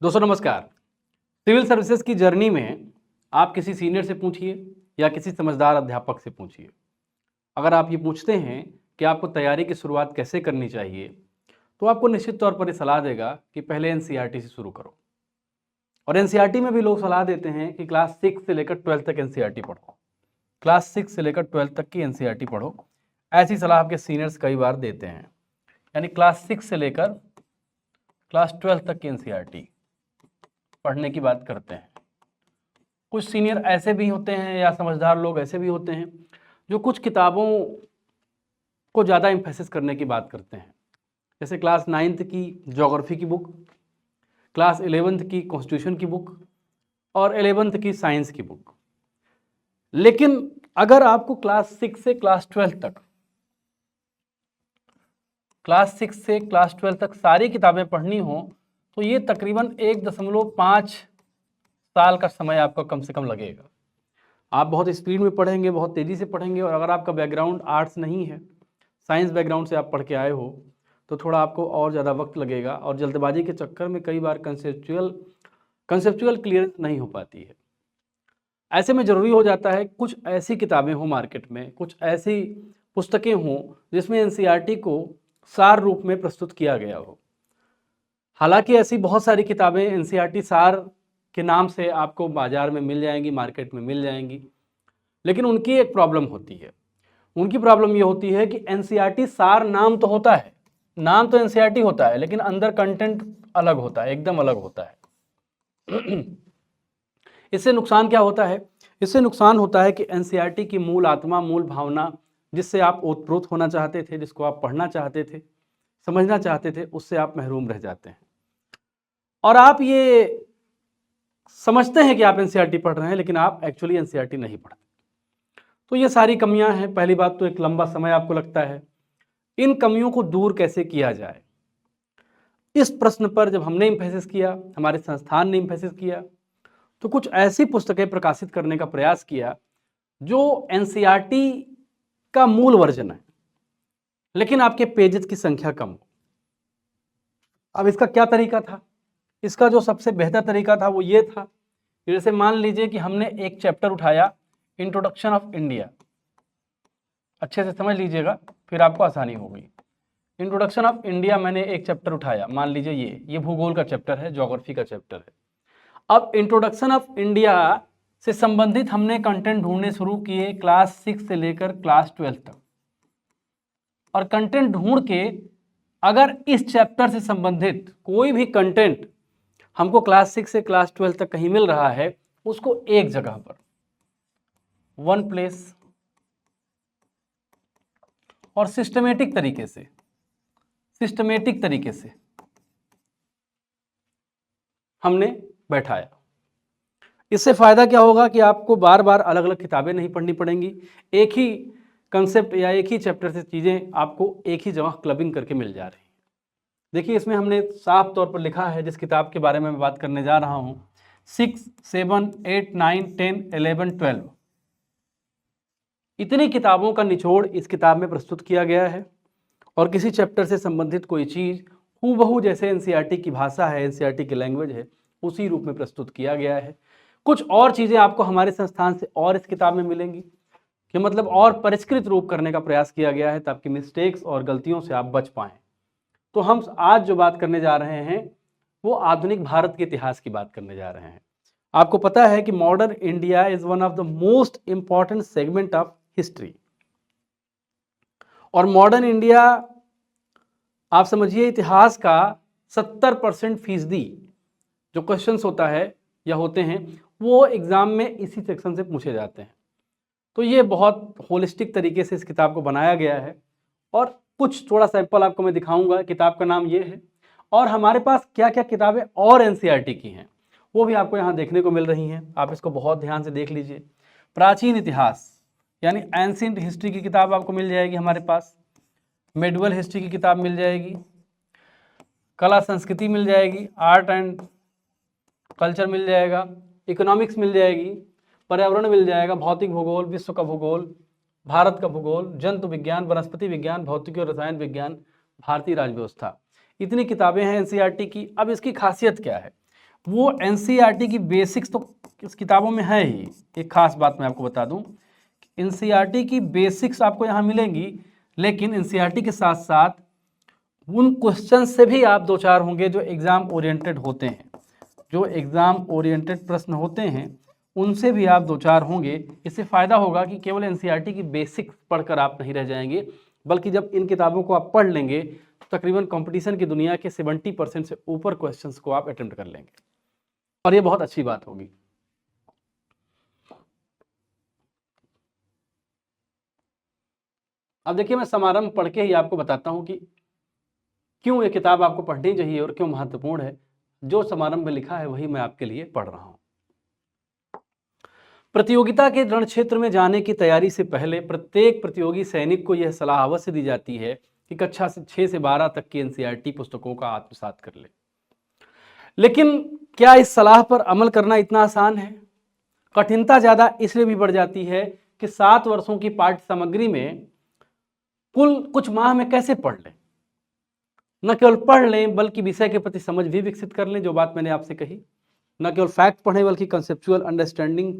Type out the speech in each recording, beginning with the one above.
दोस्तों नमस्कार। Civil services की जर्नी में आप किसी सीनियर से पूछिए या किसी समझदार अध्यापक से पूछिए। अगर आप ये पूछते हैं कि आपको तैयारी की शुरुआत कैसे करनी चाहिए, तो आपको निश्चित तौर पर ये सलाह देगा कि पहले एनसीईआरटी से शुरू करो। और एनसीईआरटी में भी लोग सलाह देते हैं कि क्लास 6 से लेकर 12 तक एनसीईआरटी पढ़ो। क्लास 6 से लेकर 12 तक की एनसीईआरटी पढ़ो, ऐसी सलाह आपके सीनियर्स कई बार देते हैं। यानी क्लास 6 से लेकर क्लास 12 तक की एनसीईआरटी पढ़ने की बात करते हैं। कुछ सीनियर ऐसे भी होते हैं या समझदार लोग ऐसे भी होते हैं जो कुछ किताबों को ज़्यादा एम्फेसिस करने की बात करते हैं, जैसे क्लास 9th की ज्योग्राफी की बुक, क्लास 11th की कॉन्स्टिट्यूशन की बुक और 11th की साइंस की बुक। लेकिन अगर आपको क्लास 6 से क्लास 12 तक सारी किताबें पढ़नी हो तो ये तकरीबन 1.5 साल का समय आपका कम से कम लगेगा। आप बहुत स्पीड में पढ़ेंगे, बहुत तेज़ी से पढ़ेंगे, और अगर आपका बैकग्राउंड आर्ट्स नहीं है, साइंस बैकग्राउंड से आप पढ़ के आए हो, तो थोड़ा आपको और ज़्यादा वक्त लगेगा और जल्दबाजी के चक्कर में कई बार कंसेप्चुअल क्लियरेंस नहीं हो पाती है। ऐसे में ज़रूरी हो जाता है कुछ ऐसी किताबें हों मार्केट में, कुछ ऐसी पुस्तकें हों जिसमें एनसीईआरटी को सार रूप में प्रस्तुत किया गया हो। हालांकि ऐसी बहुत सारी किताबें एनसीईआरटी सार के नाम से आपको बाजार में मिल जाएंगी, मार्केट में मिल जाएंगी, लेकिन उनकी एक प्रॉब्लम होती है। उनकी प्रॉब्लम ये होती है कि एनसीईआरटी सार नाम तो होता है, नाम तो एनसीईआरटी होता है, लेकिन अंदर कंटेंट अलग होता है, एकदम अलग होता है। इससे नुकसान क्या होता है? इससे नुकसान होता है कि एनसीईआरटी की मूल आत्मा, मूल भावना, जिससे आप ओतप्रोत होना चाहते थे, जिसको आप पढ़ना चाहते थे, समझना चाहते थे, उससे आप महरूम रह जाते हैं। और आप ये समझते हैं कि आप एनसीईआरटी पढ़ रहे हैं, लेकिन आप एक्चुअली एनसीईआरटी नहीं पढ़ते। तो ये सारी कमियां हैं। पहली बात तो एक लंबा समय आपको लगता है। इन कमियों को दूर कैसे किया जाए, इस प्रश्न पर जब हमने एम्फेसिस किया, हमारे संस्थान ने एम्फेसिस किया, तो कुछ ऐसी पुस्तकें प्रकाशित करने का प्रयास किया जो एनसीईआरटी का मूल वर्जन है, लेकिन आपके पेजेस की संख्या कम हो। अब इसका क्या तरीका था? इसका जो सबसे बेहतर तरीका था वो ये था, जैसे मान लीजिए कि हमने एक चैप्टर उठाया, इंट्रोडक्शन ऑफ इंडिया। अच्छे से समझ लीजिएगा, फिर आपको आसानी होगी। इंट्रोडक्शन ऑफ इंडिया मैंने एक चैप्टर उठाया, मान लीजिए ये भूगोल का चैप्टर है, ज्योग्राफी का चैप्टर है। अब इंट्रोडक्शन ऑफ इंडिया से संबंधित हमने कंटेंट ढूंढने शुरू किए क्लास 6 से लेकर क्लास 12 तक, और कंटेंट ढूंढ के अगर इस चैप्टर से संबंधित कोई भी कंटेंट हमको क्लास 6 से क्लास 12 तक कहीं मिल रहा है, उसको एक जगह पर, वन प्लेस और सिस्टमेटिक तरीके से हमने बैठाया। इससे फायदा क्या होगा कि आपको बार बार अलग अलग किताबें नहीं पढ़नी पड़ेंगी, एक ही कंसेप्ट या एक ही चैप्टर से चीज़ें आपको एक ही जगह क्लबिंग करके मिल जा रही हैं। देखिए, इसमें हमने साफ तौर पर लिखा है, जिस किताब के बारे में मैं बात करने जा रहा हूँ, 6, 7, 8, 9, 10, 11, 12, इतनी किताबों का निचोड़ इस किताब में प्रस्तुत किया गया है। और किसी चैप्टर से संबंधित कोई चीज़ हूबहू जैसे एनसीईआरटी की भाषा है, एनसीईआरटी की लैंग्वेज है, उसी रूप में प्रस्तुत किया गया है। कुछ और चीज़ें आपको हमारे संस्थान से और इस किताब में मिलेंगी, कि मतलब और परिष्कृत रूप करने का प्रयास किया गया है ताकि मिस्टेक्स और गलतियों से आप बच पाएँ। तो हम आज जो बात करने जा रहे हैं वो आधुनिक भारत के इतिहास की बात करने जा रहे हैं। आपको पता है कि modern India is one of the most important segment of history. और मॉडर्न इंडिया, आप समझिए, इतिहास का 70% फीसदी जो क्वेश्चंस होता है या होते हैं, वो एग्जाम में इसी सेक्शन से पूछे जाते हैं। तो ये बहुत होलिस्टिक तरीके से इस किताब को बनाया गया है, और कुछ थोड़ा सैंपल आपको मैं दिखाऊंगा। किताब का नाम ये है, और हमारे पास क्या क्या किताबें और एनसीईआरटी की हैं वो भी आपको यहाँ देखने को मिल रही हैं। आप इसको बहुत ध्यान से देख लीजिए। प्राचीन इतिहास यानी एंशिएंट हिस्ट्री की किताब आपको मिल जाएगी हमारे पास, मेडिवल हिस्ट्री की किताब मिल जाएगी, कला संस्कृति मिल जाएगी, आर्ट एंड कल्चर मिल जाएगा, इकोनॉमिक्स मिल जाएगी, पर्यावरण मिल जाएगा, भौतिक भूगोल, विश्व का भूगोल, भारत का भूगोल, जंतु विज्ञान, वनस्पति विज्ञान, भौतिकी और रसायन विज्ञान, भारतीय राज्य व्यवस्था। इतनी किताबें हैं एनसीईआरटी की। अब इसकी खासियत क्या है? वो एनसीईआरटी की बेसिक्स तो इस किताबों में है ही। एक खास बात मैं आपको बता दूं, एनसीईआरटी की बेसिक्स आपको यहाँ मिलेंगी, लेकिन एनसीईआरटी के साथ साथ उन क्वेश्चन से भी आप दो चार होंगे जो एग्जाम ओरिएंटेड होते हैं, जो एग्जाम ओरिएंटेड प्रश्न होते हैं उनसे भी आप दो चार होंगे। इससे फायदा होगा कि केवल एनसीईआरटी की बेसिक्स पढ़कर आप नहीं रह जाएंगे, बल्कि जब इन किताबों को आप पढ़ लेंगे तो तकरीबन कंपटीशन की दुनिया के 70% से ऊपर क्वेश्चंस को आप अटेम्प्ट कर लेंगे, और ये बहुत अच्छी बात होगी। अब देखिए, मैं समारंभ पढ़ के ही आपको बताता हूं कि क्यों ये किताब आपको पढ़नी चाहिए और क्यों महत्वपूर्ण है। जो समारंभ में लिखा है वही मैं आपके लिए पढ़ रहा हूं। प्रतियोगिता के रण क्षेत्र में जाने की तैयारी से पहले प्रत्येक प्रतियोगी सैनिक को यह सलाह अवश्य दी जाती है कि कक्षा से 6 से 12 तक की एनसीईआरटी पुस्तकों का आत्मसात कर ले। लेकिन क्या इस सलाह पर अमल करना इतना आसान है? कठिनता ज्यादा इसलिए भी बढ़ जाती है कि 7 वर्षों की पाठ्य सामग्री में कुल कुछ माह में कैसे पढ़ लें। न केवल पढ़ लें बल्कि विषय के प्रति समझ भी विकसित कर लें, जो बात मैंने आपसे कही। न केवल फैक्ट पढ़ें बल्कि कंसेप्चुअल अंडरस्टैंडिंग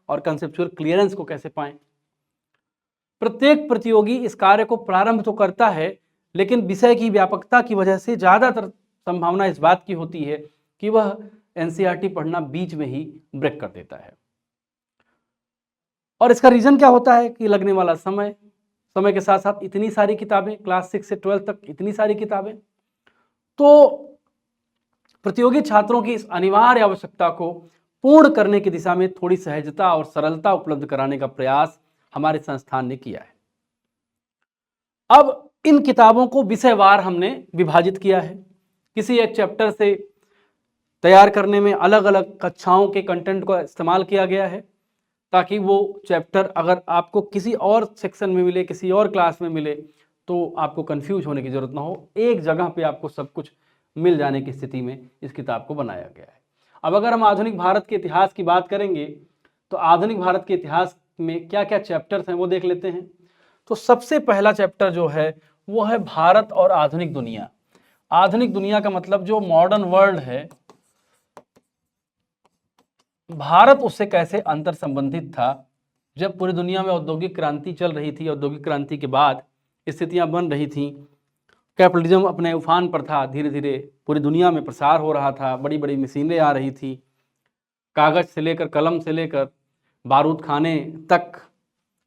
और कंसेप्चुअल क्लियरेंस को कैसे पाएं। प्रत्येक प्रतियोगी इस कार्य को प्रारंभ तो करता है, लेकिन विषय की व्यापकता की वजह से ज्यादातर संभावना इस बात की होती है कि वह एनसीईआरटी पढ़ना बीच में ही ब्रेक कर देता है। और इसका रीजन क्या होता है कि लगने वाला समय के साथ साथ इतनी सारी किताबें, क्लास 6 से 12 तक इतनी सारी किताबें। तो प्रतियोगी छात्रों की इस अनिवार्य आवश्यकता को पूर्ण करने की दिशा में थोड़ी सहजता और सरलता उपलब्ध कराने का प्रयास हमारे संस्थान ने किया है। अब इन किताबों को विषयवार हमने विभाजित किया है। किसी एक चैप्टर से तैयार करने में अलग अलग कक्षाओं के कंटेंट को इस्तेमाल किया गया है, ताकि वो चैप्टर अगर आपको किसी और सेक्शन में मिले, किसी और क्लास में मिले, तो आपको कंफ्यूज होने की जरूरत ना हो। एक जगह पे आपको सब कुछ मिल जाने की स्थिति में इस किताब को बनाया गया है। अब अगर हम आधुनिक भारत के इतिहास की बात करेंगे तो आधुनिक भारत के इतिहास में क्या क्या चैप्टर्स हैं वो देख लेते हैं। तो सबसे पहला चैप्टर जो है वो है भारत और आधुनिक दुनिया। आधुनिक दुनिया का मतलब जो मॉडर्न वर्ल्ड है, भारत उससे कैसे अंतर संबंधित था। जब पूरी दुनिया में औद्योगिक क्रांति चल रही थी, औद्योगिक क्रांति के बाद स्थितियां बन रही थी, कैपिटलिज्म अपने उफान पर था, धीरे धीरे पूरी दुनिया में प्रसार हो रहा था, बड़ी बड़ी मशीनें आ रही थी, कागज से लेकर कलम से लेकर बारूद खाने तक,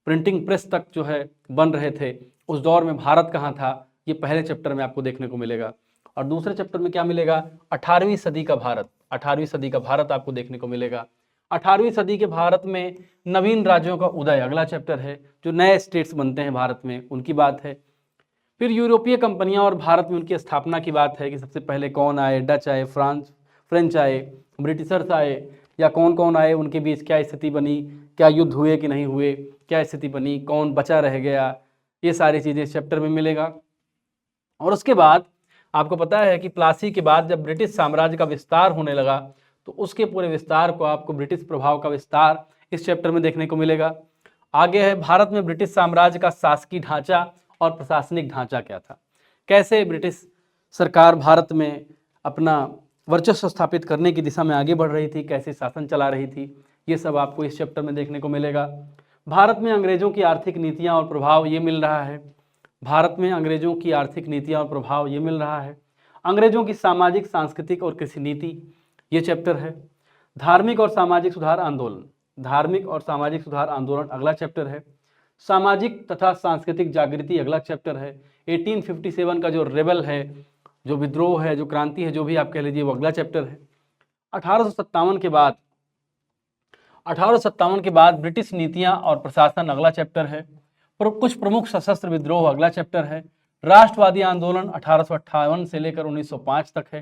प्रिंटिंग प्रेस तक जो है बन रहे थे। उस दौर में भारत कहाँ था, ये पहले चैप्टर में आपको देखने को मिलेगा। और दूसरे चैप्टर में क्या मिलेगा, 18वीं सदी का भारत। 18वीं सदी का भारत आपको देखने को मिलेगा। 18वीं सदी के भारत में नवीन राज्यों का उदय अगला चैप्टर है, जो नए स्टेट्स बनते हैं भारत में, उनकी बात है। फिर यूरोपीय कंपनियां और भारत में उनकी स्थापना की बात है कि सबसे पहले कौन आए, डच आए, फ्रेंच आए, ब्रिटिशर्स आए, या कौन कौन आए, उनके बीच क्या स्थिति बनी, क्या युद्ध हुए कि नहीं हुए, क्या स्थिति बनी, कौन बचा रह गया, ये सारी चीज़ें इस चैप्टर में मिलेगा। और उसके बाद आपको पता है कि प्लासी के बाद जब ब्रिटिश साम्राज्य का विस्तार होने लगा, तो उसके पूरे विस्तार को आपको ब्रिटिश प्रभाव का विस्तार इस चैप्टर में देखने को मिलेगा। आगे है भारत में ब्रिटिश साम्राज्य का शासकीय ढांचा और प्रशासनिक ढांचा क्या था, कैसे ब्रिटिश सरकार भारत में अपना वर्चस्व स्थापित करने की दिशा में आगे बढ़ रही थी, कैसे शासन चला रही थी, ये सब आपको इस चैप्टर में देखने को मिलेगा। भारत में अंग्रेजों की आर्थिक नीतियां और प्रभाव ये मिल रहा है। भारत में अंग्रेजों की आर्थिक नीतियां और प्रभाव ये मिल रहा है। अंग्रेजों की सामाजिक, सांस्कृतिक और कृषि नीति, ये चैप्टर है। धार्मिक और सामाजिक सुधार आंदोलन, धार्मिक और सामाजिक सुधार आंदोलन अगला चैप्टर है। सामाजिक तथा सांस्कृतिक जागृति अगला चैप्टर है। 1857 का जो रेबल है, जो विद्रोह है, जो क्रांति है, जो भी आप कह लीजिए, वो अगला चैप्टर है। 1857 के बाद ब्रिटिश नीतियां और प्रशासन अगला चैप्टर है। कुछ प्रमुख सशस्त्र विद्रोह अगला चैप्टर है। राष्ट्रवादी आंदोलन 1858 से लेकर 1905 तक है।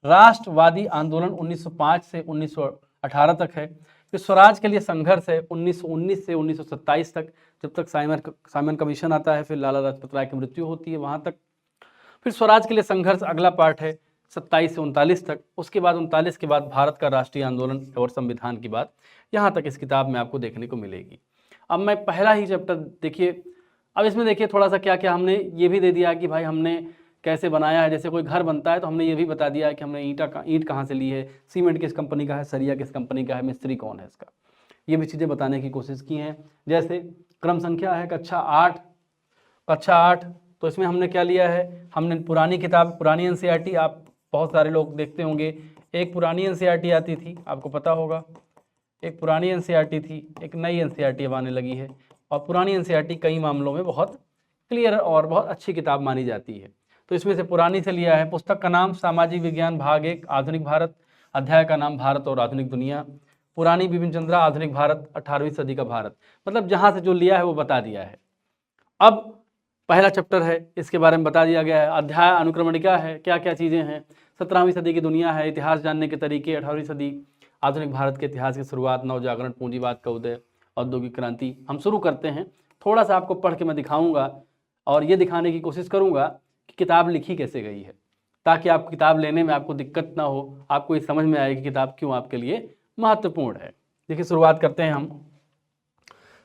राष्ट्रवादी आंदोलन 1905 से 1918 तक है। फिर स्वराज के लिए संघर्ष है 1919 से 1927 तक, जब तक साइमन कमीशन आता है, फिर लाला लाजपत राय की मृत्यु होती है वहां तक। फिर स्वराज के लिए संघर्ष अगला पार्ट है 27 से 39 तक। उसके बाद 39 के बाद भारत का राष्ट्रीय आंदोलन और संविधान की बात, यहाँ तक इस किताब में आपको देखने को मिलेगी। अब मैं पहला ही चैप्टर देखिए, अब इसमें देखिए थोड़ा सा क्या क्या हमने ये भी दे दिया कि भाई हमने कैसे बनाया है। जैसे कोई घर बनता है तो हमने ये भी बता दिया है कि हमने ईंट कहाँ से ली है, सीमेंट किस कंपनी का है, सरिया किस कंपनी का है, मिस्त्री कौन है इसका, ये भी चीज़ें बताने की कोशिश की हैं। जैसे क्रम संख्या है कक्षा 8, तो इसमें हमने क्या लिया है, हमने पुरानी किताब, पुरानी एनसीईआरटी, आप बहुत सारे लोग देखते होंगे, एक पुरानी एनसीईआरटी आती थी, आपको पता होगा, एक पुरानी एनसीईआरटी थी, एक नई एनसीईआरटी अब आने लगी है, और पुरानी एनसीईआरटी कई मामलों में बहुत क्लियर और बहुत अच्छी किताब मानी जाती है। तो इसमें से पुरानी से लिया है। पुस्तक का नाम सामाजिक विज्ञान भाग 1 आधुनिक भारत, अध्याय का नाम भारत और आधुनिक दुनिया, पुरानी बिपिन चंद्रा, आधुनिक भारत, 18वीं सदी का भारत, मतलब जहाँ से जो लिया है वो बता दिया है। अब पहला चैप्टर है, इसके बारे में बता दिया गया है। अध्याय अनुक्रमणिका है, क्या क्या चीज़ें हैं, 17वीं सदी की दुनिया है, इतिहास जानने के तरीके, 18वीं सदी आधुनिक भारत के इतिहास की शुरुआत, नवजागरण, पूंजीवाद का उदय, औद्योगिक क्रांति। हम शुरू करते हैं, थोड़ा सा आपको पढ़ के मैं दिखाऊंगा और ये दिखाने की कोशिश करूंगा कि किताब लिखी कैसे गई है, ताकि आप किताब लेने में आपको दिक्कत ना हो, आपको ये समझ में आए कि किताब क्यों आपके लिए महत्वपूर्ण है। देखिए शुरुआत करते हैं हम।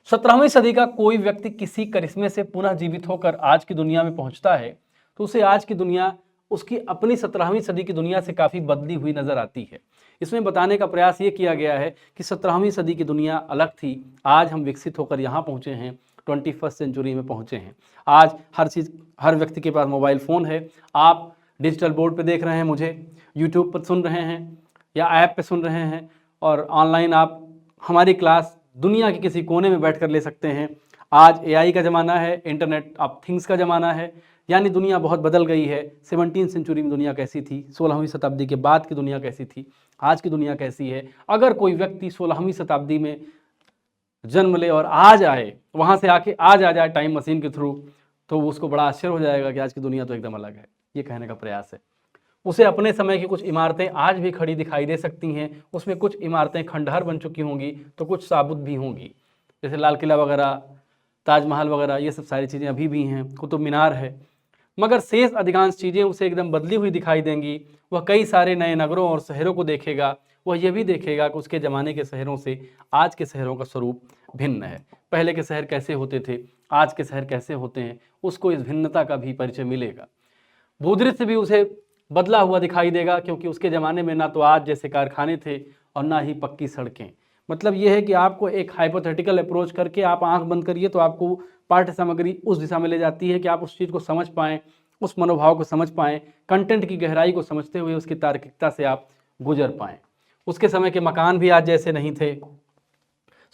17वीं सदी का कोई व्यक्ति किसी करिश्मे से पुनः जीवित होकर आज की दुनिया में पहुंचता है तो उसे आज की दुनिया उसकी अपनी 17वीं सदी की दुनिया से काफ़ी बदली हुई नजर आती है। इसमें बताने का प्रयास ये किया गया है कि 17वीं सदी की दुनिया अलग थी, आज हम विकसित होकर यहाँ पहुँचे हैं, 21st सेंचुरी में पहुँचे हैं। आज हर चीज़, हर व्यक्ति के पास मोबाइल फ़ोन है, आप डिजिटल बोर्ड पे देख रहे हैं मुझे, यूट्यूब पर सुन रहे हैं या ऐप पे सुन रहे हैं, और ऑनलाइन आप हमारी क्लास दुनिया के किसी कोने में बैठकर ले सकते हैं। आज एआई का ज़माना है, इंटरनेट ऑफ थिंग्स का ज़माना है, यानी दुनिया बहुत बदल गई है। 17वीं सेंचुरी में दुनिया कैसी थी, 16वीं शताब्दी के बाद की दुनिया कैसी थी, आज की दुनिया कैसी है। अगर कोई व्यक्ति 16वीं शताब्दी में जन्म ले और आज आए, वहाँ से आके आज आ जाए टाइम मशीन के थ्रू, तो उसको बड़ा आश्चर्य हो जाएगा कि आज की दुनिया तो एकदम अलग है। ये कहने का प्रयास है। उसे अपने समय की कुछ इमारतें आज भी खड़ी दिखाई दे सकती हैं, उसमें कुछ इमारतें खंडहर बन चुकी होंगी तो कुछ साबुत भी होंगी, जैसे लाल किला वगैरह, ताजमहल वगैरह, ये सब सारी चीज़ें अभी भी हैं, कुतुब मीनार है। मगर शेष अधिकांश चीज़ें उसे एकदम बदली हुई दिखाई देंगी। वह कई सारे नए नगरों और शहरों को देखेगा। वह यह भी देखेगा कि उसके ज़माने के शहरों से आज के शहरों का स्वरूप भिन्न है। पहले के शहर कैसे होते थे, आज के शहर कैसे होते हैं, उसको इस भिन्नता का भी परिचय मिलेगा। भूदृश्य भी उसे बदला हुआ दिखाई देगा, क्योंकि उसके ज़माने में ना तो आज जैसे कारखाने थे और ना ही पक्की सड़कें। मतलब ये है कि आपको एक हाइपोथेटिकल अप्रोच करके आप आंख बंद करिए तो आपको पाठ्य सामग्री उस दिशा में ले जाती है कि आप उस चीज़ को समझ पाएँ, उस मनोभाव को समझ पाएँ, कंटेंट की गहराई को समझते हुए उसकी तार्किकता से आप गुजर पाएँ। उसके समय के मकान भी आज जैसे नहीं थे।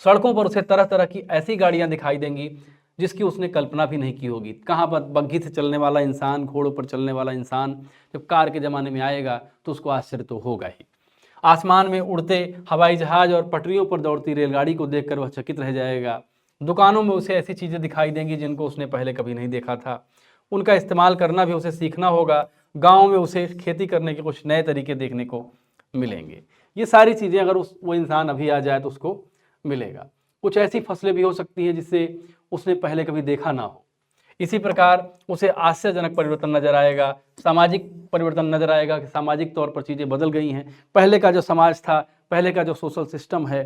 सड़कों पर उसे तरह तरह की ऐसी गाड़ियाँ दिखाई देंगी जिसकी उसने कल्पना भी नहीं की होगी। कहाँ पर बग्घी से चलने वाला इंसान, घोड़ों पर चलने वाला इंसान जब कार के ज़माने में आएगा तो उसको आश्चर्य तो होगा ही। आसमान में उड़ते हवाई जहाज़ और पटरियों पर दौड़ती रेलगाड़ी को देखकर वह चकित रह जाएगा। दुकानों में उसे ऐसी चीज़ें दिखाई देंगी जिनको उसने पहले कभी नहीं देखा था, उनका इस्तेमाल करना भी उसे सीखना होगा। गाँव में उसे खेती करने के कुछ नए तरीके देखने को मिलेंगे। ये सारी चीज़ें अगर वो इंसान अभी आ जाए तो उसको मिलेगा। कुछ ऐसी फसलें भी हो सकती हैं जिससे उसने पहले कभी देखा ना हो। इसी प्रकार उसे आश्चर्यजनक परिवर्तन नजर आएगा, सामाजिक परिवर्तन नजर आएगा कि सामाजिक तौर पर चीज़ें बदल गई हैं। पहले का जो समाज था, पहले का जो सोशल सिस्टम है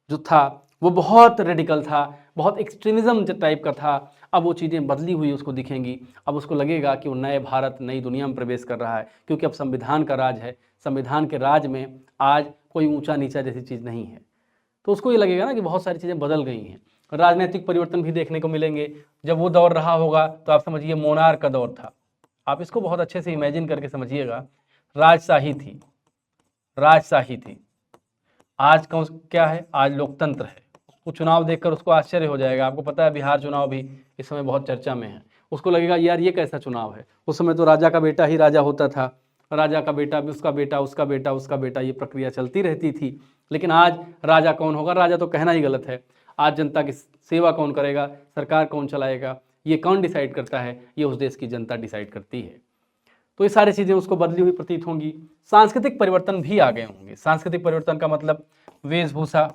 जो था, वो बहुत रेडिकल था, बहुत एक्सट्रीमिज्म टाइप का था। अब वो चीज़ें बदली हुई उसको दिखेंगी। अब उसको लगेगा कि वो नए भारत, नई दुनिया में प्रवेश कर रहा है, क्योंकि अब संविधान का राज है। संविधान के राज में आज कोई ऊंचा नीचा जैसी चीज़ नहीं है। तो उसको ये लगेगा ना कि बहुत सारी चीज़ें बदल गई हैं। राजनीतिक परिवर्तन भी देखने को मिलेंगे। जब वो दौर रहा होगा तो आप समझिए मोनार्क का दौर था। आप इसको बहुत अच्छे से इमेजिन करके समझिएगा। राजशाही थी, राजशाही थी। आज कौन क्या है, आज लोकतंत्र है। उसको चुनाव देखकर उसको आश्चर्य हो जाएगा। आपको पता है बिहार चुनाव भी इस समय बहुत चर्चा में है। उसको लगेगा यार ये कैसा चुनाव है। उस समय तो राजा का बेटा ही राजा होता था, राजा का बेटा भी, उसका बेटा, उसका बेटा, उसका बेटा, ये प्रक्रिया चलती रहती थी। लेकिन आज राजा कौन होगा, राजा तो कहना ही गलत है। आज जनता की सेवा कौन करेगा, सरकार कौन चलाएगा, ये कौन डिसाइड करता है, ये उस देश की जनता डिसाइड करती है। तो ये सारी चीज़ें उसको बदली हुई प्रतीत होंगी। सांस्कृतिक परिवर्तन भी आ गए होंगे। सांस्कृतिक परिवर्तन का मतलब वेशभूषा,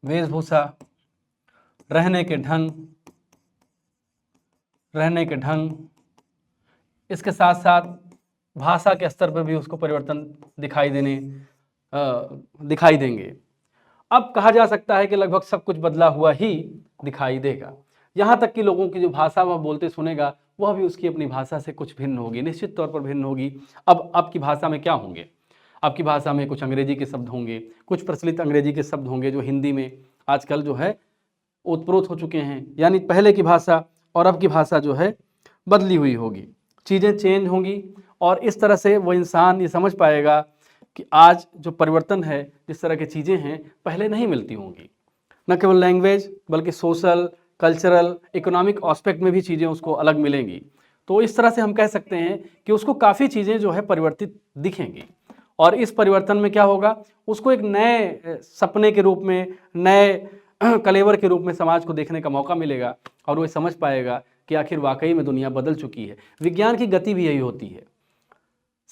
वेशभूषा, रहने के ढंग, रहने के ढंग, इसके साथ साथ भाषा के स्तर पर भी उसको परिवर्तन दिखाई देंगे। अब कहा जा सकता है कि लगभग सब कुछ बदला हुआ ही दिखाई देगा। यहाँ तक कि लोगों की जो भाषा वह बोलते सुनेगा वह भी उसकी अपनी भाषा से कुछ भिन्न होगी, निश्चित तौर पर भिन्न होगी। अब आपकी भाषा में क्या होंगे? आपकी भाषा में कुछ अंग्रेजी के शब्द होंगे, कुछ प्रचलित अंग्रेजी के शब्द होंगे जो हिंदी में आजकल जो है ओतप्रोत हो चुके हैं, यानी पहले की भाषा और अब की भाषा जो है बदली हुई होगी, चीज़ें चेंज होंगी। और इस तरह से वो इंसान ये समझ पाएगा कि आज जो परिवर्तन है, जिस तरह की चीज़ें हैं पहले नहीं मिलती होंगी। न केवल लैंग्वेज बल्कि सोशल, कल्चरल, इकोनॉमिक एस्पेक्ट में भी चीज़ें उसको अलग मिलेंगी। तो इस तरह से हम कह सकते हैं कि उसको काफ़ी चीज़ें जो है परिवर्तित दिखेंगी। और इस परिवर्तन में क्या होगा, उसको एक नए सपने के रूप में, नए कलेवर के रूप में समाज को देखने का मौका मिलेगा और वो समझ पाएगा कि आखिर वाकई में दुनिया बदल चुकी है। विज्ञान की गति भी यही होती है,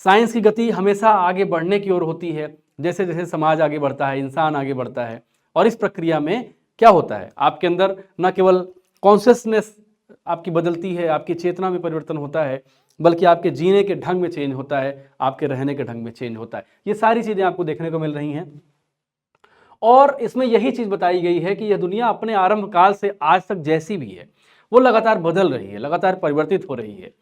साइंस की गति हमेशा आगे बढ़ने की ओर होती है। जैसे जैसे समाज आगे बढ़ता है, इंसान आगे बढ़ता है, और इस प्रक्रिया में क्या होता है, आपके अंदर न केवल कॉन्शियसनेस आपकी बदलती है, आपकी चेतना में परिवर्तन होता है, बल्कि आपके जीने के ढंग में चेंज होता है, आपके रहने के ढंग में चेंज होता है। ये सारी चीज़ें आपको देखने को मिल रही हैं। और इसमें यही चीज़ बताई गई है कि यह दुनिया अपने आरंभ काल से आज तक जैसी भी है वो लगातार बदल रही है, लगातार परिवर्तित हो रही है।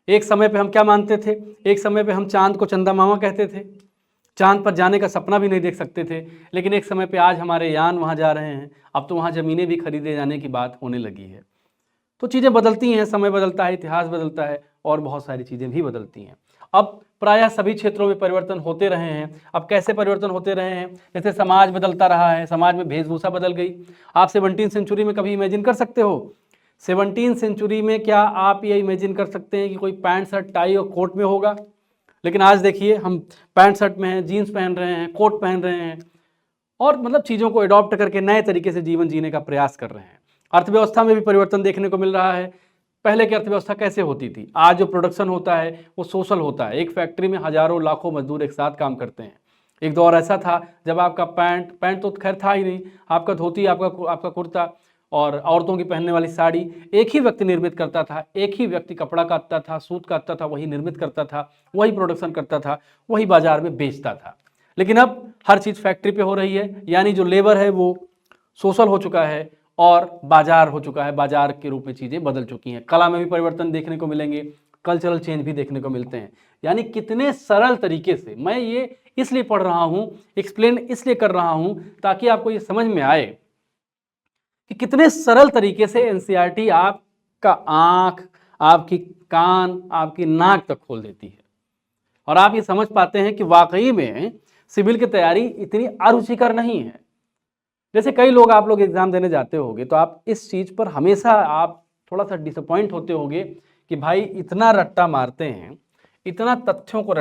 एक समय पे हम क्या मानते थे, एक समय पे हम चांद को चंदा मामा कहते थे, चांद पर जाने का सपना भी नहीं देख सकते थे, लेकिन एक समय पे आज हमारे यान वहाँ जा रहे हैं, अब तो वहाँ ज़मीनें भी खरीदे जाने की बात होने लगी है। तो चीज़ें बदलती हैं, समय बदलता है, इतिहास बदलता है और बहुत सारी चीज़ें भी बदलती हैं। अब प्रायः सभी क्षेत्रों में परिवर्तन होते रहे हैं। अब कैसे परिवर्तन होते रहे हैं, जैसे समाज बदलता रहा है, समाज में वेशभूषा बदल गई। आप 17वीं सेंचुरी में कभी इमेजिन कर सकते हो? 17वीं सेंचुरी में क्या आप ये इमेजिन कर सकते हैं कि कोई पैंट शर्ट टाई और कोट में होगा? लेकिन आज देखिए हम पैंट शर्ट में हैं, जीन्स पहन रहे हैं, कोट पहन रहे हैं और मतलब चीज़ों को अडॉप्ट करके नए तरीके से जीवन जीने का प्रयास कर रहे हैं। अर्थव्यवस्था में भी परिवर्तन देखने को मिल रहा है। पहले की अर्थव्यवस्था कैसे होती थी, आज जो प्रोडक्शन होता है वो सोशल होता है। एक फैक्ट्री में हजारों लाखों मजदूर एक साथ काम करते हैं। एक दौर ऐसा था जब आपका पैंट तो खैर था ही नहीं, आपका धोती, आपका कुर्ता और औरतों की पहनने वाली साड़ी एक ही व्यक्ति निर्मित करता था, एक ही व्यक्ति कपड़ा काटता था, सूत काटता था, वही निर्मित करता था, वही प्रोडक्शन करता था, वही बाजार में बेचता था। लेकिन अब हर चीज़ फैक्ट्री पे हो रही है, यानी जो लेबर है वो सोशल हो चुका है और बाजार हो चुका है, बाजार के रूप में चीज़ें बदल चुकी हैं। कला में भी परिवर्तन देखने को मिलेंगे, कल्चरल चेंज भी देखने को मिलते हैं। यानी कितने सरल तरीके से, मैं ये इसलिए पढ़ रहा हूँ, एक्सप्लेन इसलिए कर रहा हूँ ताकि आपको ये समझ में आए कि कितने सरल तरीके से एनसीईआरटी आपका आँख, आपकी कान, आपकी नाक तक खोल देती है और आप ये समझ पाते हैं कि वाकई में सिविल की तैयारी इतनी अरुचिकर नहीं है। जैसे कई लोग, आप लोग एग्जाम देने जाते होंगे तो आप इस चीज़ पर हमेशा आप थोड़ा सा डिसअपॉइंट होते होंगे कि भाई इतना रट्टा मारते हैं, इतना तथ्यों को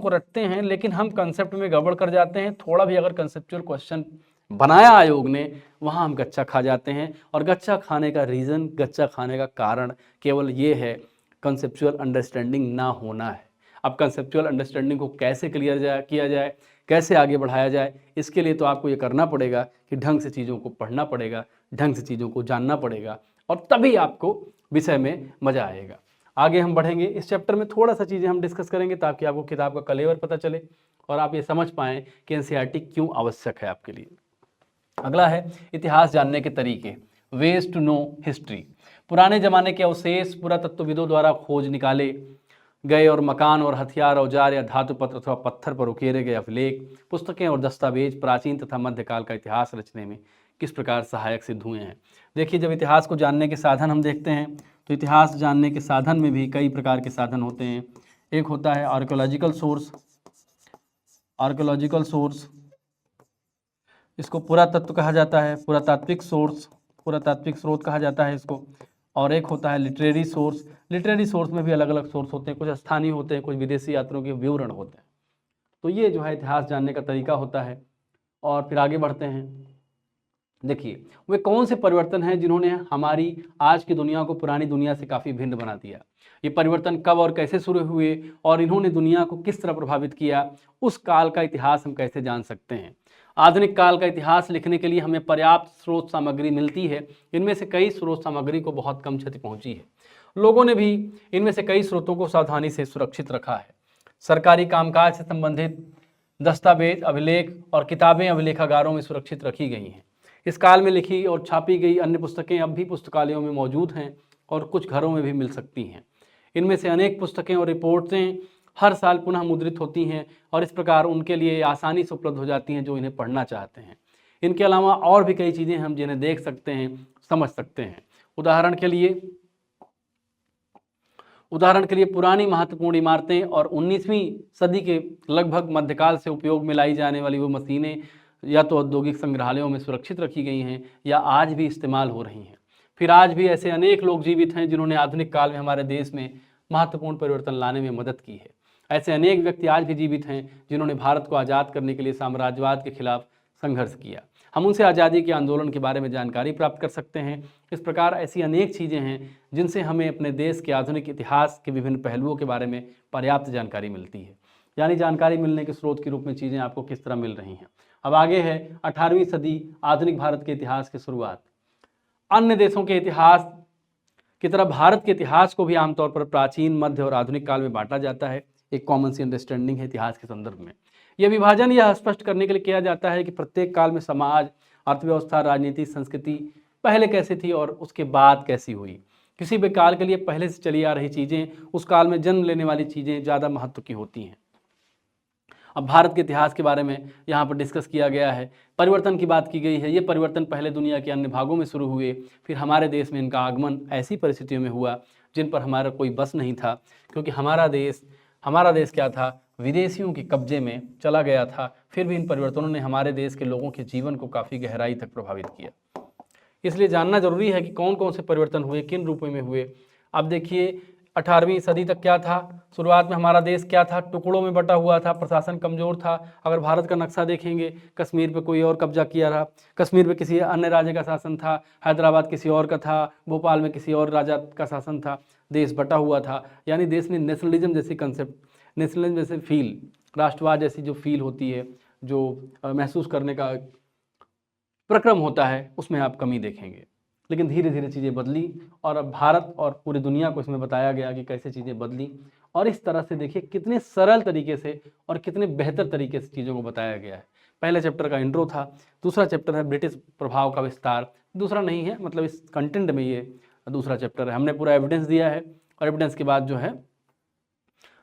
रटते हैं, लेकिन हम कंसेप्ट में गड़बड़ कर जाते हैं। थोड़ा भी अगर कंसेप्चुअल क्वेश्चन बनाया आयोग ने, वहाँ हम गच्चा खा जाते हैं। और गच्चा खाने का रीज़न, गच्चा खाने का कारण केवल ये है, कंसेप्चुअल अंडरस्टैंडिंग ना होना है। अब कंसेप्चुअल अंडरस्टैंडिंग को कैसे किया जाए, कैसे आगे बढ़ाया जाए, इसके लिए तो आपको ये करना पड़ेगा कि ढंग से चीज़ों को पढ़ना पड़ेगा, ढंग से चीज़ों को जानना पड़ेगा और तभी आपको विषय में मज़ा आएगा। आगे हम बढ़ेंगे, इस चैप्टर में थोड़ा सा चीज़ें हम डिस्कस करेंगे ताकि आपको किताब का कलेवर पता चले और आप ये समझ पाएँ कि एनसीईआरटी क्यों आवश्यक है आपके लिए। अगला है इतिहास जानने के तरीके, वेज टू नो हिस्ट्री। पुराने ज़माने के अवशेष पुरातत्वविदों द्वारा खोज निकाले गए और मकान और हथियार, औजार या धातु पत्र अथवा पत्थर पर उकेरे गए अभिलेख, पुस्तकें और दस्तावेज प्राचीन तथा मध्यकाल का इतिहास रचने में किस प्रकार सहायक सिद्ध हुए हैं। देखिए, जब इतिहास को जानने के साधन हम देखते हैं तो इतिहास जानने के साधन में भी कई प्रकार के साधन होते हैं। एक होता है आर्कियोलॉजिकल सोर्स, इसको पुरातत्व कहा जाता है, पुरातात्विक स्रोत कहा जाता है इसको। और एक होता है लिटरेरी सोर्स में भी अलग अलग सोर्स होते हैं, कुछ स्थानीय होते हैं, कुछ विदेशी यात्रियों के विवरण होते हैं। तो ये जो है इतिहास जानने का तरीका होता है। और फिर आगे बढ़ते हैं, देखिए वे कौन से परिवर्तन हैं जिन्होंने हमारी आज की दुनिया को पुरानी दुनिया से काफ़ी भिन्न बना दिया। ये परिवर्तन कब और कैसे शुरू हुए और इन्होंने दुनिया को किस तरह प्रभावित किया, उस काल का इतिहास हम कैसे जान सकते हैं। आधुनिक काल का इतिहास लिखने के लिए हमें पर्याप्त स्रोत सामग्री मिलती है। इनमें से कई स्रोत सामग्री को बहुत कम क्षति पहुंची है। लोगों ने भी इनमें से कई स्रोतों को सावधानी से सुरक्षित रखा है। सरकारी कामकाज से संबंधित दस्तावेज, अभिलेख और किताबें अभिलेखागारों में सुरक्षित रखी गई हैं। इस काल में लिखी और छापी गई अन्य पुस्तकें अब भी पुस्तकालयों में मौजूद हैं और कुछ घरों में भी मिल सकती हैं। इनमें से अनेक पुस्तकें और रिपोर्टें हर साल पुनः मुद्रित होती हैं और इस प्रकार उनके लिए आसानी से उपलब्ध हो जाती हैं जो इन्हें पढ़ना चाहते हैं। इनके अलावा और भी कई चीज़ें हम जिन्हें देख सकते हैं, समझ सकते हैं। उदाहरण के लिए पुरानी महत्वपूर्ण इमारतें और 19वीं सदी के लगभग मध्यकाल से उपयोग में लाई जाने वाली वो मशीनें या तो औद्योगिक संग्रहालयों में सुरक्षित रखी गई हैं या आज भी इस्तेमाल हो रही हैं। फिर आज भी ऐसे अनेक लोग जीवित हैं जिन्होंने आधुनिक काल में हमारे देश में महत्वपूर्ण परिवर्तन लाने में मदद की है। ऐसे अनेक व्यक्ति आज भी जीवित हैं जिन्होंने भारत को आज़ाद करने के लिए साम्राज्यवाद के खिलाफ संघर्ष किया। हम उनसे आज़ादी के आंदोलन के बारे में जानकारी प्राप्त कर सकते हैं। इस प्रकार ऐसी अनेक चीज़ें हैं जिनसे हमें अपने देश के आधुनिक इतिहास के विभिन्न पहलुओं के बारे में पर्याप्त जानकारी मिलती है। यानी जानकारी मिलने के स्रोत के रूप में चीज़ें आपको किस तरह मिल रही हैं। अब आगे है 18वीं सदी, आधुनिक भारत के इतिहास की शुरुआत। अन्य देशों के इतिहास की तरह भारत के इतिहास को भी आमतौर पर प्राचीन, मध्य और आधुनिक काल में बांटा जाता है। एक कॉमन सी अंडरस्टैंडिंग है इतिहास के संदर्भ में। यह विभाजन यह स्पष्ट करने के लिए किया जाता है कि प्रत्येक काल में समाज, अर्थव्यवस्था, राजनीति, संस्कृति पहले कैसी थी और उसके बाद कैसी हुई। किसी भी काल के लिए पहले से चली आ रही चीज़ें उस काल में जन्म लेने वाली चीज़ें ज़्यादा महत्व की होती हैं। अब भारत के इतिहास के बारे में यहाँ पर डिस्कस किया गया है। परिवर्तन की बात की गई है। ये परिवर्तन पहले दुनिया के अन्य भागों में शुरू हुए, फिर हमारे देश में इनका आगमन ऐसी परिस्थितियों में हुआ जिन पर हमारा कोई बस नहीं था, क्योंकि हमारा देश क्या था, विदेशियों के कब्जे में चला गया था। फिर भी इन परिवर्तनों ने हमारे देश के लोगों के जीवन को काफ़ी गहराई तक प्रभावित किया। इसलिए जानना जरूरी है कि कौन कौन से परिवर्तन हुए, किन रूपों में हुए। अब देखिए 18वीं सदी तक क्या था, शुरुआत में हमारा देश क्या था, टुकड़ों में बटा हुआ था, प्रशासन कमज़ोर था। अगर भारत का नक्शा देखेंगे, कश्मीर पे कोई और कब्जा किया रहा, कश्मीर पे किसी अन्य राजा का शासन था, हैदराबाद किसी और का था, भोपाल में किसी और राजा का शासन था, देश बटा हुआ था। यानी देश में नेशनलिज्म जैसी कंसेप्ट, नेशनलिज्म जैसे फील, राष्ट्रवाद जैसी जो फील होती है, जो महसूस करने का प्रक्रम होता है, उसमें आप कमी देखेंगे। लेकिन धीरे धीरे चीज़ें बदली और अब भारत और पूरी दुनिया को इसमें बताया गया कि कैसे चीज़ें बदली। और इस तरह से देखिए कितने सरल तरीके से और कितने बेहतर तरीके से चीज़ों को बताया गया है। पहले चैप्टर का इंट्रो था, दूसरा चैप्टर है ब्रिटिश प्रभाव का विस्तार। दूसरा नहीं है, मतलब इस कंटेंट में ये दूसरा चैप्टर है। हमने पूरा एविडेंस दिया है और एविडेंस के बाद जो है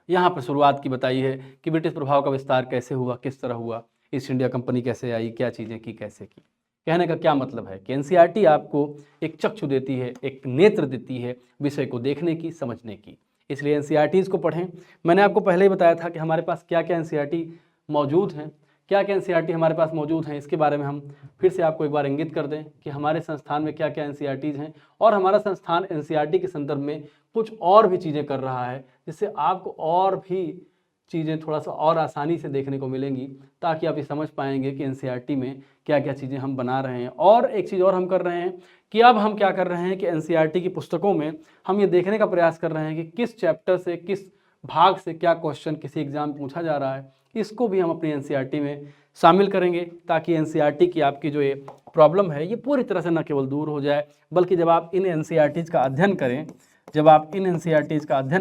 यहाँ पर शुरुआत की बताई है कि ब्रिटिश प्रभाव का विस्तार कैसे हुआ, किस तरह हुआ, ईस्ट इंडिया कंपनी कैसे आई, क्या चीज़ें की, कैसे की। कहने का क्या मतलब है कि एनसीईआरटी आपको एक चक्षु देती है, एक नेत्र देती है विषय को देखने की, समझने की। इसलिए एनसीईआरटीज़ को पढ़ें। मैंने आपको पहले ही बताया था कि हमारे पास क्या क्या एनसीईआरटी मौजूद हैं, क्या क्या एनसीईआरटी हमारे पास मौजूद हैं। इसके बारे में हम फिर से आपको एक बार इंगित कर दें कि हमारे संस्थान में क्या क्या एनसीईआरटीज़ हैं और हमारा संस्थान एनसीईआरटी के संदर्भ में कुछ और भी चीज़ें कर रहा है, जिससे आपको और भी चीज़ें थोड़ा सा और आसानी से देखने को मिलेंगी, ताकि आप ये समझ पाएंगे कि एनसीईआरटी में क्या क्या चीज़ें हम बना रहे हैं। और एक चीज़ और हम कर रहे हैं कि अब हम क्या कर रहे हैं कि एनसीईआरटी की पुस्तकों में हम ये देखने का प्रयास कर रहे हैं कि किस चैप्टर से, किस भाग से क्या क्वेश्चन किसी एग्जाम में पूछा जा रहा है, इसको भी हम अपनी एनसीईआरटी में शामिल करेंगे, ताकि एनसीईआरटी की आपकी जो ये प्रॉब्लम है ये पूरी तरह से न केवल दूर हो जाए, बल्कि जब आप इन एनसीईआरटीज़ का अध्ययन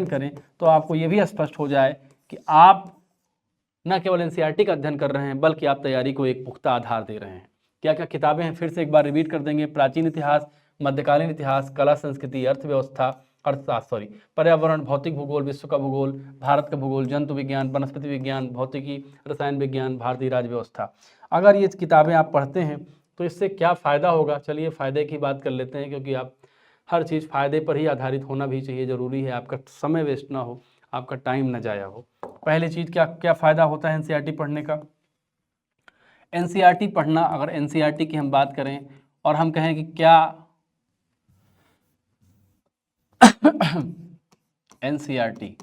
करें, तो आपको ये भी स्पष्ट हो जाए कि आप न केवल एनसीईआरटी का अध्ययन कर रहे हैं, बल्कि आप तैयारी को एक पुख्ता आधार दे रहे हैं। क्या क्या किताबें हैं फिर से एक बार रिपीट कर देंगे। प्राचीन इतिहास, मध्यकालीन इतिहास, कला संस्कृति, अर्थव्यवस्था, पर्यावरण, भौतिक भूगोल, विश्व का भूगोल, भारत का भूगोल, जंतु विज्ञान, वनस्पति विज्ञान, भौतिकी, रसायन विज्ञान, भारतीय राज्य व्यवस्था। अगर ये किताबें आप पढ़ते हैं तो इससे क्या फ़ायदा होगा, चलिए फ़ायदे की बात कर लेते हैं, क्योंकि आप हर चीज़ फ़ायदे पर ही आधारित होना भी चाहिए, ज़रूरी है, आपका समय वेस्ट ना हो, आपका टाइम ना जाया हो। पहली चीज़ क्या क्या फ़ायदा होता है एनसीईआरटी पढ़ने का। एनसीईआरटी पढ़ना, अगर एनसीईआरटी की हम बात करें और हम कहें कि क्या एनसीईआरटी,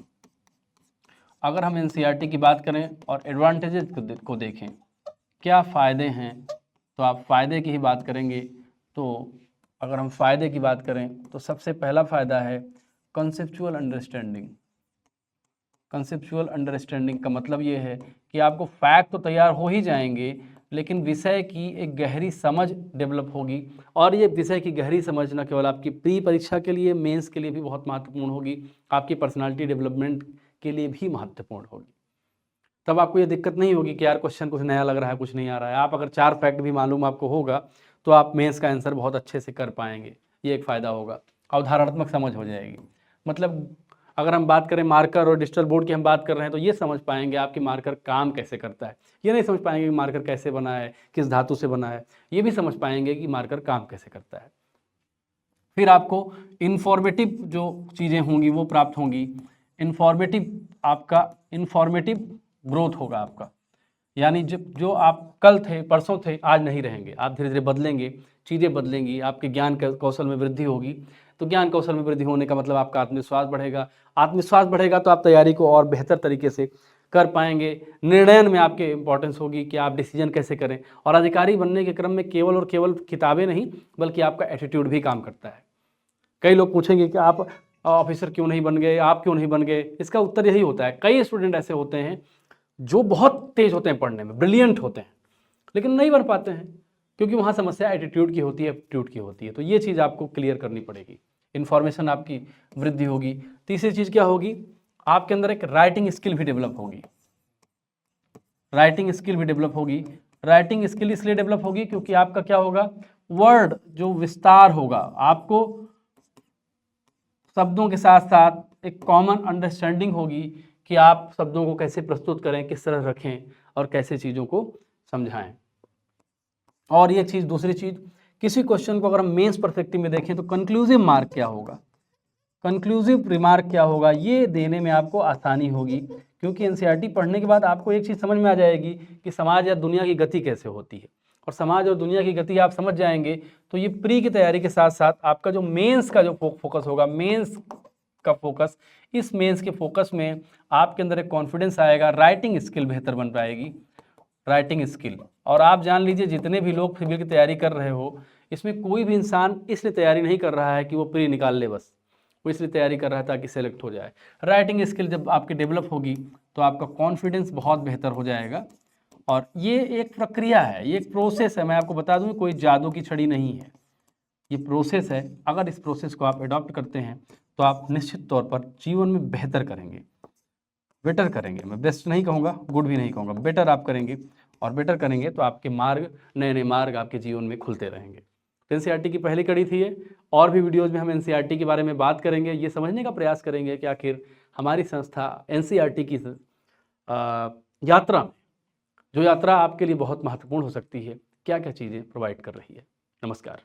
अगर हम एनसीईआरटी की बात करें और एडवांटेजेस को देखें, क्या फ़ायदे हैं, तो आप फ़ायदे की ही बात करेंगे। तो अगर हम फ़ायदे की बात करें तो सबसे पहला फ़ायदा है कंसेप्चुअल अंडरस्टैंडिंग। कंसेप्चुअल अंडरस्टैंडिंग का मतलब ये है कि आपको फैक्ट तो तैयार हो ही जाएंगे, लेकिन विषय की एक गहरी समझ डेवलप होगी। और ये विषय की गहरी समझ न केवल आपकी प्री परीक्षा के लिए, मेंस के लिए भी बहुत महत्वपूर्ण होगी, आपकी पर्सनालिटी डेवलपमेंट के लिए भी महत्वपूर्ण होगी। तब आपको ये दिक्कत नहीं होगी कि यार क्वेश्चन कुछ नया लग रहा है, कुछ नहीं आ रहा है। आप अगर 4 फैक्ट भी मालूम आपको होगा तो आप मेंस का आंसर बहुत अच्छे से कर पाएंगे, ये एक फ़ायदा होगा। अवधारणात्मक समझ हो जाएगी। मतलब अगर हम बात करें मार्कर और डिजिटल बोर्ड की हम बात कर रहे हैं तो ये समझ पाएंगे आपकी मार्कर काम कैसे करता है। ये नहीं समझ पाएंगे कि मार्कर कैसे बना है, किस धातु से बना है, ये भी समझ पाएंगे कि मार्कर काम कैसे करता है। फिर आपको इन्फॉर्मेटिव जो चीज़ें होंगी वो प्राप्त होंगी। इन्फॉर्मेटिव ग्रोथ होगा आपका, यानी जो आप कल थे, परसों थे, आज नहीं रहेंगे, आप धीरे धीरे बदलेंगे, चीज़ें बदलेंगी, आपके ज्ञान कौशल में वृद्धि होगी। तो ज्ञान कौशल में वृद्धि होने का मतलब आपका आत्मविश्वास बढ़ेगा। आत्मविश्वास बढ़ेगा तो आप तैयारी को और बेहतर तरीके से कर पाएंगे। निर्णयन में आपके इंपॉर्टेंस होगी कि आप डिसीजन कैसे करें। और अधिकारी बनने के क्रम में केवल और केवल किताबें नहीं बल्कि आपका एटीट्यूड भी काम करता है। कई लोग पूछेंगे कि आप ऑफिसर क्यों नहीं बन गए, आप क्यों नहीं बन गए। इसका उत्तर यही होता है, कई स्टूडेंट ऐसे होते हैं जो बहुत तेज होते हैं पढ़ने में, ब्रिलियंट होते हैं, लेकिन नहीं बन पाते हैं क्योंकि वहाँ समस्या एटीट्यूड की होती है, एप्टीट्यूड की होती है। तो ये चीज़ आपको क्लियर करनी पड़ेगी। इन्फॉर्मेशन आपकी वृद्धि होगी। तीसरी चीज़ क्या होगी, आपके अंदर एक राइटिंग स्किल भी डेवलप होगी। राइटिंग स्किल भी डेवलप होगी। राइटिंग स्किल इसलिए डेवलप होगी क्योंकि आपका क्या होगा, वर्ड जो विस्तार होगा, आपको शब्दों के साथ साथ एक कॉमन अंडरस्टैंडिंग होगी कि आप शब्दों को कैसे प्रस्तुत करें, किस तरह रखें और कैसे चीज़ों को समझाएं। और ये चीज़, दूसरी चीज़, किसी क्वेश्चन को अगर हम मेंस पर्सपेक्टिव में देखें तो कंक्लूसिव मार्क क्या होगा, कंक्लूसिव रिमार्क क्या होगा, ये देने में आपको आसानी होगी। क्योंकि एनसीईआरटी पढ़ने के बाद आपको एक चीज़ समझ में आ जाएगी कि समाज या दुनिया की गति कैसे होती है। और समाज और दुनिया की गति आप समझ जाएंगे तो ये प्री की तैयारी के साथ साथ आपका जो मेंस का जो फोकस होगा, मेंस का फोकस, इस मेंस के फोकस में आपके अंदर एक कॉन्फिडेंस आएगा, राइटिंग स्किल बेहतर बन पाएगी, राइटिंग स्किल। और आप जान लीजिए जितने भी लोग सिविल की तैयारी कर रहे हो, इसमें कोई भी इंसान इसलिए तैयारी नहीं कर रहा है कि वो प्री निकाल ले, बस वो इसलिए तैयारी कर रहा है ताकि सेलेक्ट हो जाए। राइटिंग स्किल जब आपकी डेवलप होगी तो आपका कॉन्फिडेंस बहुत बेहतर हो जाएगा। और ये एक प्रक्रिया है, ये एक प्रोसेस है। मैं आपको बता दूं कोई जादू की छड़ी नहीं है, ये प्रोसेस है। अगर इस प्रोसेस को आप अडॉप्ट करते हैं तो आप निश्चित तौर पर जीवन में बेहतर करेंगे, बेटर करेंगे। मैं बेस्ट नहीं कहूँगा, गुड भी नहीं कहूँगा, बेटर आप करेंगे। और बेटर करेंगे तो आपके मार्ग, नए नए मार्ग आपके जीवन में खुलते रहेंगे। तो एनसीईआरटी की पहली कड़ी थी ये। और भी वीडियोज़ में हम एनसीईआरटी के बारे में बात करेंगे, ये समझने का प्रयास करेंगे कि आखिर हमारी संस्था एनसीईआरटी की यात्रा में, जो यात्रा आपके लिए बहुत महत्वपूर्ण हो सकती है, क्या क्या चीज़ें प्रोवाइड कर रही है। नमस्कार।